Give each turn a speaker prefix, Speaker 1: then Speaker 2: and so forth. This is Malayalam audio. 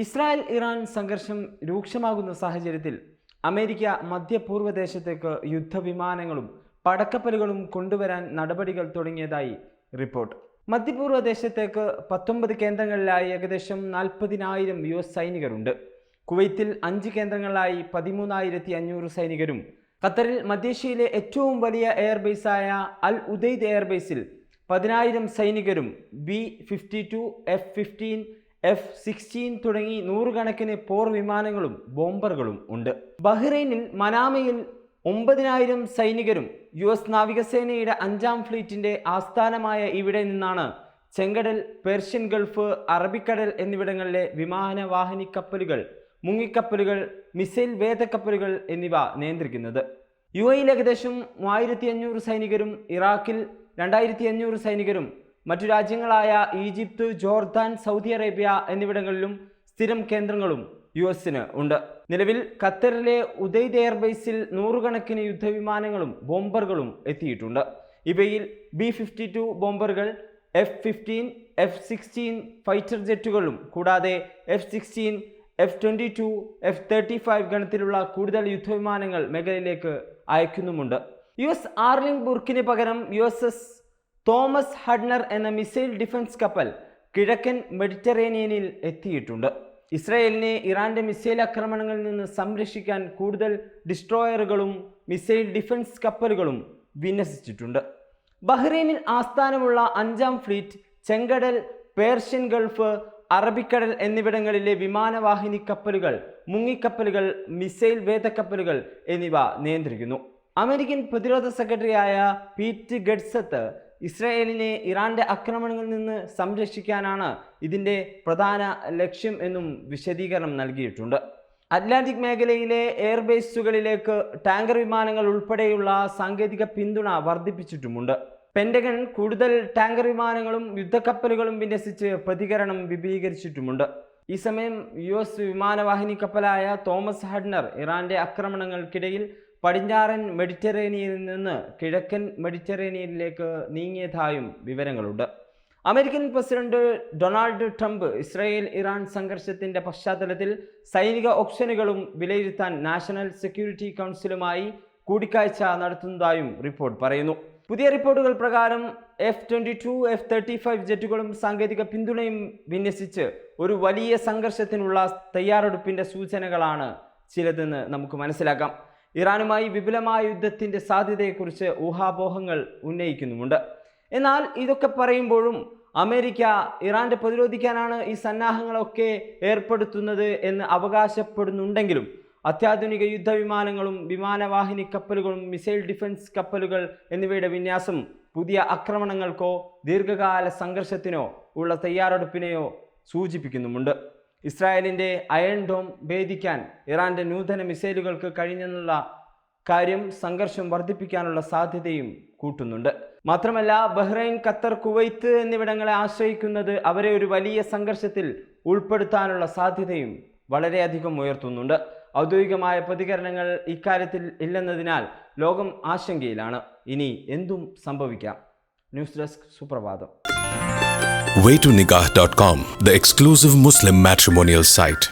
Speaker 1: ഇസ്രായേൽ ഇറാൻ സംഘർഷം രൂക്ഷമാകുന്ന സാഹചര്യത്തിൽ അമേരിക്ക മധ്യപൂർവ്വ ദേശത്തേക്ക് യുദ്ധവിമാനങ്ങളും പടക്കപ്പലുകളും കൊണ്ടുവരാൻ നടപടികൾ തുടങ്ങിയതായി റിപ്പോർട്ട്. മധ്യപൂർവ്വ ദേശത്തേക്ക് 19 കേന്ദ്രങ്ങളിലായി ഏകദേശം 40,000 US സൈനികരുണ്ട്. കുവൈത്തിൽ 5 കേന്ദ്രങ്ങളിലായി 13,500 സൈനികരും, ഖത്തറിൽ മധ്യേഷ്യയിലെ ഏറ്റവും വലിയ എയർബേസായ അൽ ഉദൈദ് എയർബേസിൽ 10,000 സൈനികരും, B-52, F-15, F-16 തുടങ്ങി നൂറുകണക്കിന് പോർ വിമാനങ്ങളും ബോംബറുകളും ഉണ്ട്. ബഹ്റൈനിൽ മനാമയിൽ 9,000 സൈനികരും, US നാവികസേനയുടെ 5ാം ഫ്ലീറ്റിന്റെ ആസ്ഥാനമായ ഇവിടെ നിന്നാണ് ചെങ്കടൽ, പേർഷ്യൻ ഗൾഫ്, അറബിക്കടൽ എന്നിവിടങ്ങളിലെ വിമാനവാഹിനി കപ്പലുകൾ, മുങ്ങിക്കപ്പലുകൾ, മിസൈൽ വേധക്കപ്പലുകൾ എന്നിവ നിയന്ത്രിക്കുന്നത്. UAEയിൽ ഏകദേശം 3,500 സൈനികരും, ഇറാഖിൽ 2,500 സൈനികരും, മറ്റു രാജ്യങ്ങളായ ഈജിപ്ത്, ജോർദാൻ, സൗദി അറേബ്യ എന്നിവിടങ്ങളിലും സ്ഥിരം കേന്ദ്രങ്ങളും US-ന് ഉണ്ട്. നിലവിൽ ഖത്തറിലെ ഉദൈദ് എയർബേസിൽ നൂറുകണക്കിന് യുദ്ധവിമാനങ്ങളും ബോംബറുകളും എത്തിയിട്ടുണ്ട്. ഇവയിൽ B-52 ബോംബറുകൾ, F-15, F-16 ഫൈറ്റർ ജെറ്റുകളും കൂടാതെ F-16, F-22, F-35 ഗണത്തിലുള്ള കൂടുതൽ യുദ്ധവിമാനങ്ങൾ മേഖലയിലേക്ക് അയക്കുന്നുമുണ്ട്. US ആർലിംഗ് ബുർക്കിന് പകരം USS തോമസ് ഹഡ്നർ എന്ന മിസൈൽ ഡിഫൻസ് കപ്പൽ കിഴക്കൻ മെഡിറ്ററേനിയനിൽ എത്തിയിട്ടുണ്ട്. ഇസ്രായേലിനെ ഇറാന്റെ മിസൈൽ ആക്രമണങ്ങളിൽ നിന്ന് സംരക്ഷിക്കാൻ കൂടുതൽ ഡിസ്ട്രോയറുകളും മിസൈൽ ഡിഫൻസ് കപ്പലുകളും വിന്യസിച്ചിട്ടുണ്ട്. ബഹ്റൈനിൽ ആസ്ഥാനമുള്ള 5ാം ഫ്ലീറ്റ് ചെങ്കടൽ, പേർഷ്യൻ ഗൾഫ്, അറബിക്കടൽ എന്നിവിടങ്ങളിലെ വിമാനവാഹിനി കപ്പലുകൾ, മുങ്ങിക്കപ്പലുകൾ, മിസൈൽ വേധക്കപ്പലുകൾ എന്നിവ നിയന്ത്രിക്കുന്നു. അമേരിക്കൻ പ്രതിരോധ സെക്രട്ടറിയായ പീറ്റ് ഗഡ്സത്ത് ഇസ്രായേലിനെ ഇറാന്റെ ആക്രമണങ്ങളിൽ നിന്ന് സംരക്ഷിക്കാനാണ് ഇതിൻ്റെ പ്രധാന ലക്ഷ്യം എന്നും വിശദീകരണം നൽകിയിട്ടുണ്ട്. അറ്റ്ലാന്റിക് മേഖലയിലെ എയർബേസുകളിലേക്ക് ടാങ്കർ വിമാനങ്ങൾ ഉൾപ്പെടെയുള്ള സാങ്കേതിക പിന്തുണ വർദ്ധിപ്പിച്ചിട്ടുമുണ്ട്. പെന്റഗൺ കൂടുതൽ ടാങ്കർ വിമാനങ്ങളും യുദ്ധക്കപ്പലുകളും വിന്യസിച്ച് പ്രതികരണം വിപുലീകരിച്ചിട്ടുമുണ്ട്. ഈ സമയം US വിമാനവാഹിനി കപ്പലായ തോമസ് ഹഡ്നർ ഇറാന്റെ ആക്രമണങ്ങൾക്കിടയിൽ പടിഞ്ഞാറൻ മെഡിറ്ററേനിയനിൽ നിന്ന് കിഴക്കൻ മെഡിറ്ററേനിയനിലേക്ക് നീങ്ങിയതായും വിവരങ്ങളുണ്ട്. American president Donald Trump Israel Iran സംഘർഷത്തിന്റെ പശ്ചാത്തലത്തിൽ സൈനിക ഓപ്ഷനുകളും വിലയിരുത്താൻ നാഷണൽ സെക്യൂരിറ്റി കൗൺസിലുമായി കൂടിക്കാഴ്ച നടത്തുന്നതായും റിപ്പോർട്ട് പറയുന്നു. പുതിയ റിപ്പോർട്ടുകൾ പ്രകാരം F-22, F-35 ജെറ്റുകളും സാങ്കേതിക പിന്തുണയും വിന്യസിച്ച് ഒരു വലിയ സംഘർഷത്തിനുള്ള തയ്യാറെടുപ്പിന്റെ സൂചനകളാണ് ചിലതെന്ന് നമുക്ക് മനസ്സിലാക്കാം. ഇറാനുമായി വിപുലമായ യുദ്ധത്തിന്റെ സാധ്യതയെക്കുറിച്ച് ഊഹാപോഹങ്ങൾ ഉന്നയിക്കുന്നുമുണ്ട്. എന്നാൽ ഇതൊക്കെ പറയുമ്പോഴും അമേരിക്ക ഇറാന്റെ പ്രതിരോധിക്കാനാണ് ഈ സന്നാഹങ്ങളൊക്കെ ഏർപ്പെടുത്തുന്നത് എന്ന് അവകാശപ്പെടുന്നുണ്ടെങ്കിലും അത്യാധുനിക യുദ്ധവിമാനങ്ങളും വിമാനവാഹിനി കപ്പലുകളും മിസൈൽ ഡിഫൻസ് കപ്പലുകൾ എന്നിവയുടെ വിന്യാസം പുതിയ ആക്രമണങ്ങൾക്കോ ദീർഘകാല സംഘർഷത്തിനോ ഉള്ള തയ്യാറെടുപ്പിനെയോ സൂചിപ്പിക്കുന്നുമുണ്ട്. ഇസ്രായേലിൻ്റെ അയൺ ഡോം ഭേദിക്കാൻ ഇറാന്റെ നൂതന മിസൈലുകൾക്ക് കഴിഞ്ഞെന്നുള്ള കാര്യം സംഘർഷം വർദ്ധിപ്പിക്കാനുള്ള സാധ്യതയും കൂട്ടുന്നുണ്ട്. മാത്രമല്ല, ബഹ്റൈൻ, ഖത്തർ, കുവൈത്ത് എന്നിവിടങ്ങളെ ആശ്രയിക്കുന്നത് അവരെ ഒരു വലിയ സംഘർഷത്തിൽ ഉൾപ്പെടുത്താനുള്ള സാധ്യതയും വളരെയധികം ഉയർത്തുന്നുണ്ട്. ഔദ്യോഗികമായ പ്രതികരണങ്ങൾ ഇക്കാര്യത്തിൽ ഇല്ലെന്നതിനാൽ ലോകം ആശങ്കയിലാണ്. ഇനി എന്തും സംഭവിക്കാം. ന്യൂസ് ഡെസ്ക്, സുപ്രഭാതം.
Speaker 2: Waytonikah.com, the exclusive Muslim matrimonial site.